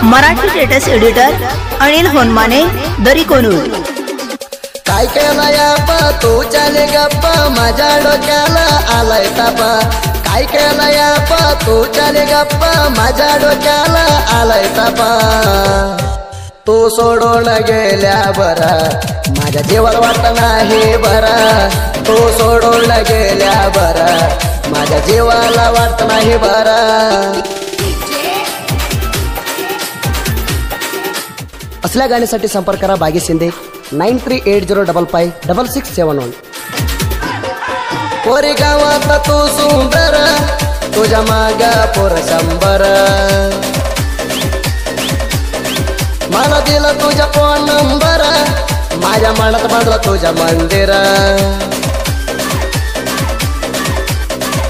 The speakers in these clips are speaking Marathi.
मराठी स्टेटस एडिटर अनिल होनमाने दरी कोनूर। काय केला यापा तू चाले गप्पा माझ्या डोक्याला आलाय तापा। काय केला यापा तू चाले गप्पा माझ्या डोक्याला आलाय तापा। तू सोडून गेल्या बरा माझ्या जीवाला वाटत नाही बरा। तू सोडून गेल्या बरा माझ्या जीवाला वाटत नाही बरा। असल्या गाण्यासाठी संपर्क करा बागी शिंदे 9380556671। पोरी गावात तू सुंदर तुझ्या मागा पोर शंभर। मला दिला तुझ्या फोन नंबर माझ्या मनात बांधला तुझ्या मंदिर।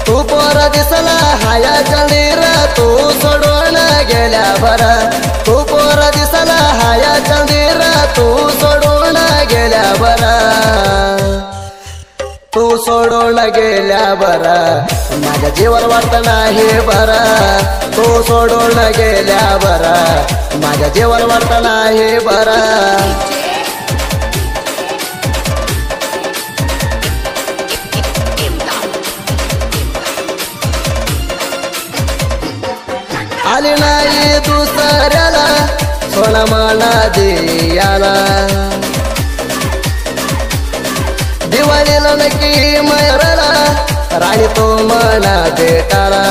तू पोरा दिसला हाया चंदीर तू सोडून गेल्या बरा। तू पोरा दिसला हाया चंदीर तू सोडून गेल्या बरा। तू सोडून गेल्या बरा माझ्या जीवाला वाटत नाही बरा। तू सोडून गेल्या बरा माझ्या जीवाला वाटत नाही बरा। आली नाही दुसऱ्याला सोना माना दियाला। दिवाळीला नक्की मयराला राणी तो मना भेटाला।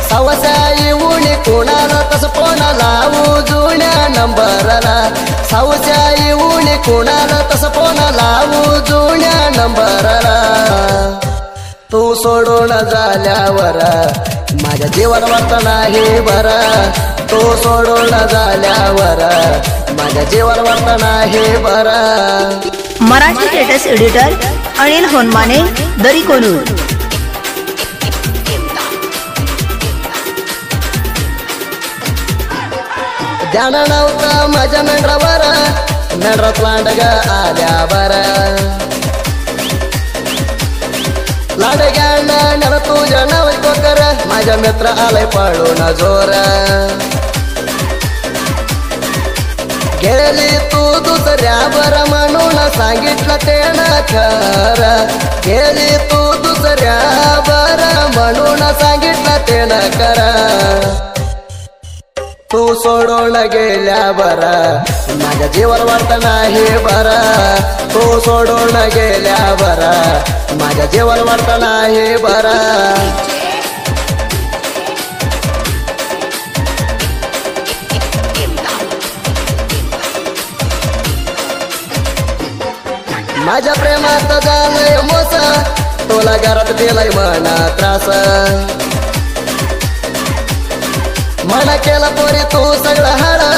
सवसा येऊन कोणाला तस कोणा लावू जुन्या नंबरला। सवसा येऊन कोणाला तस कोणा लावू जुन्या नंबरला। तू सोडून झाल्यावर माझ्या जीवाला वाटत नाही बरा। तू सोडून झाल्यावर माझ्या जीवाला वाटत नाही बरा। मराठी स्टेटस एडिटर अनिल होनमाने दरी कोनूर। ध्यान नव्हतं माझ्या मेंढरावर मेंढरात लांडग आल्या बरा। लाडग्यानं नर तुझ्या नाव कोकर माझ्या मित्र आलाय पळून जोर। गेली तू दुसऱ्यावर म्हणून सांगितलं तेनं खरं। गेली तू दुसऱ्यावर म्हणून सांगितलं तेनं खरं। तू सोडून गेल्या बरा माझ्या जीवाला वाटत नाही बरा। तू सोडून गेल्या बरा माझ्या जीवाला वाटत नाही बरा। माझ्या प्रेमात झालंय मोस तुला घरात दिलाय मना त्रास। मना केला पोरी तू सगळं हाडा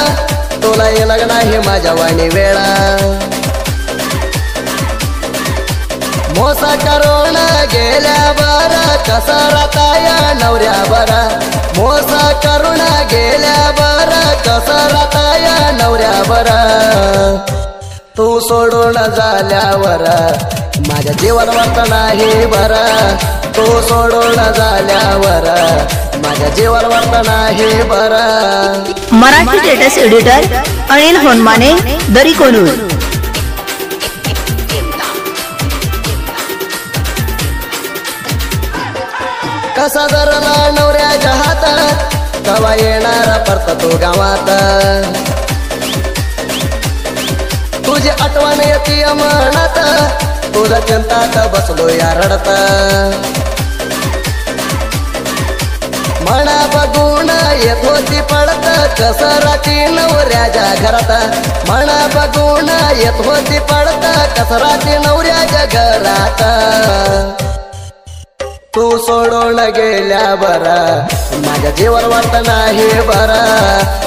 तुला येणार नाही माझ्या वाणी वेळा। मोसा करून गेल्या बरा कसा राताया नवऱ्या बरा। मोसा करून गेल्या बरा कसा राताया नवऱ्या बरा। तू सोडून झाल्यावर माझ्या जीवाला वाटत नाही बरा। तू सोडून झाल्यावर माझ्या जीवाला वाटत नाही बरा। मराठी स्टेटस एडिटर अनिल होनमाने दरी कोनूर। कसा धरला नवऱ्याच्या हातात कवा येणार परत तू गावात। तुझी आठवण येते मनात तुझ्या चिंतात बसलो या रडत। मना बघून येत होती पडत कसं राती नवऱ्याच्या घरात। मना बघून येत होती पडत कसं राती नवऱ्याच्या घरात। तू सोडून गेल्या बरा माझ्या जीवाला वाटत नाही बरा।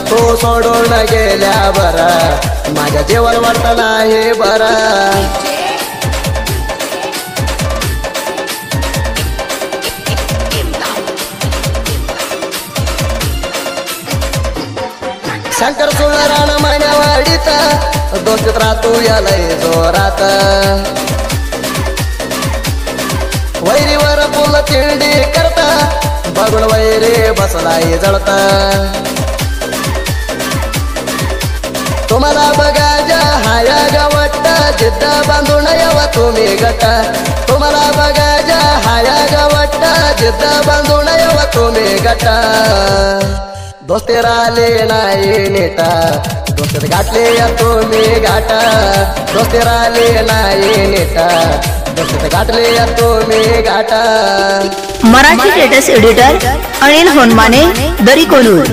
तू सोडून गेल्या बरा माझ्या जीवाला वाटत नाही बरा। शंकर सुळरान मान्यावाडीत दोस्तीत राहतो यालय जोरात। वैरीवर पुल तिरडी करता बघून वैरे बसलाय जळता तुम्हाला बघायच्या हाया गावट्टा जिद्द बांधून यावा तुम्ही गटा तुम्हाला बघायच्या हाया गावट्टा जिद्द बांधून यावा तुम्ही गटा दोस्ती राहिले नाही नेटा दोस्तीत गाठले या तुम्ही गाठा दोस्ती राहिले नाही नेटा दोस्तीत गाठले या तुम्ही गाठा मराठी स्टेटस एडिटर अनिल होनमाने दरी कोनूर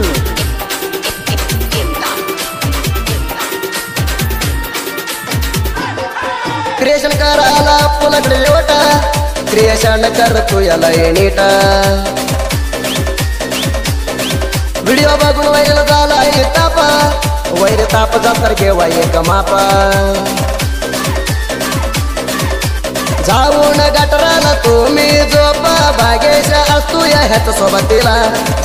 क्रिएशन करायला पुलाकडे लोटा क्रिएशन कर तू याला नीटा व्हिडिओ बघून वैर झाला तापा वैर ताप जातर घेवा एक मापा जाऊन गटराला तुम्ही झोपा भागेशा असतू या ह्याच सोबतीला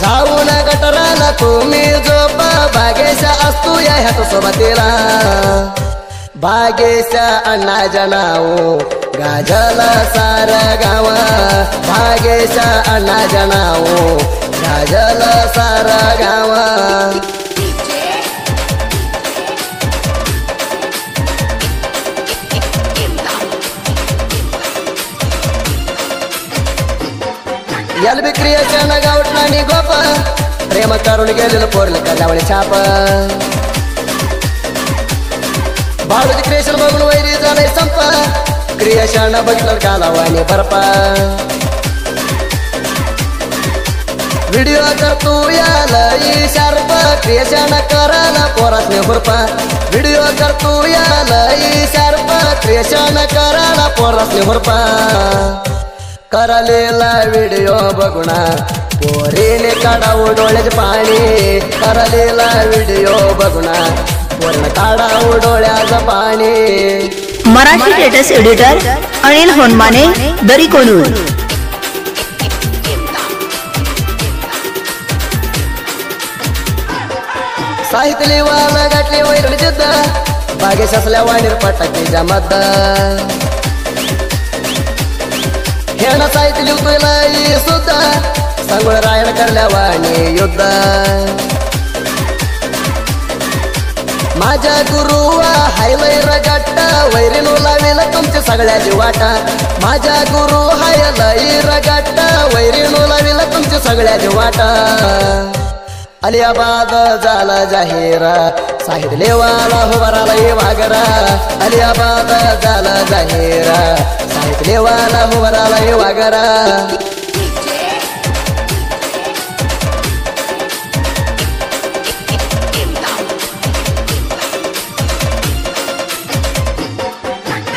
जाऊन गटराला तुम्ही झोपा भागेशा असतू या ह्याच सोबतीला भागेशा अण्णाच्या नाव गाजला सारा गावा भागेशा अण्णाच्या नाव गाजला सारा गावा एलबी क्रिएशन गावठला नि गोप प्रेम करून गेलेलं पोरलं कल्यावळी छाप बाळूची क्रिएशन बघून वैरी झालंय संपा क्रिएशन बघितलं कालावानी बरपा व्हिडिओ कर तू याला शार्प क्रिएशन करायला पोरासने हुरपा व्हिडिओ कर तू याला शार्प क्रिएशन करायला पोरासने हुरपा करालेला व्हिडिओ बघुना पोरीने काढावू डोळ्याचे पाणी करालेला व्हिडिओ बघुना पोरीने काढावू डोळ्याचं पाणी मराठी स्टेटस एडिटर अनिल होनमाने दरी कोनूर साहित्य लिवाला गाठली वैरण जिद्द बागेश असल्या वाणीर पटाकीच्या मद्द हेण साहित्य लिहतोय सुद्धा सांगोळ रायण करल्या वाणी युद्ध माझ्या गुरुवा हायलय रगट्टा वैरीनो लावेला तुमच्या सगळ्याची वाटा माझ्या गुरु हायलय रगट्टा वैरीनो लावेला तुमच्या सगळ्याची वाटा अलियाबाद झाला जाहीरा साहित्य लेवाला हुबाराला ये वागरा अलियाबाद झाला जाहीरा साहित्य लेवाला हुबाराला ये वागरा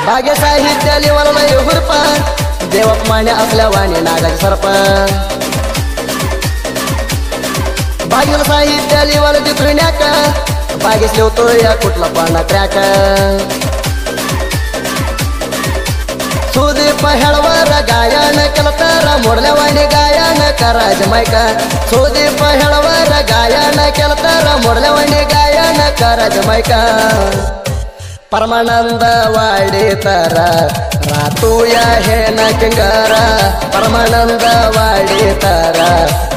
भाग्य साहित्य लेवाला ये हुरपा देवप मान्या असल्या वाणी नागाची सरपा भाग्य साहित्य लिवाला तिथून का बागेश लिवतो या कुठला पाना ट्रॅक सुदीप हेळवर गायन केलं तर मोडल्या वाणी गायन कराज मायका सुदीप हेळवर गायन केलं तर मोडल्या वाणी गायन कराज मायका परमानंद वाडी तर रातूया हे न किंगरा परमानंद वाडी तर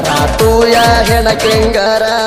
रातूया हे न किंगरा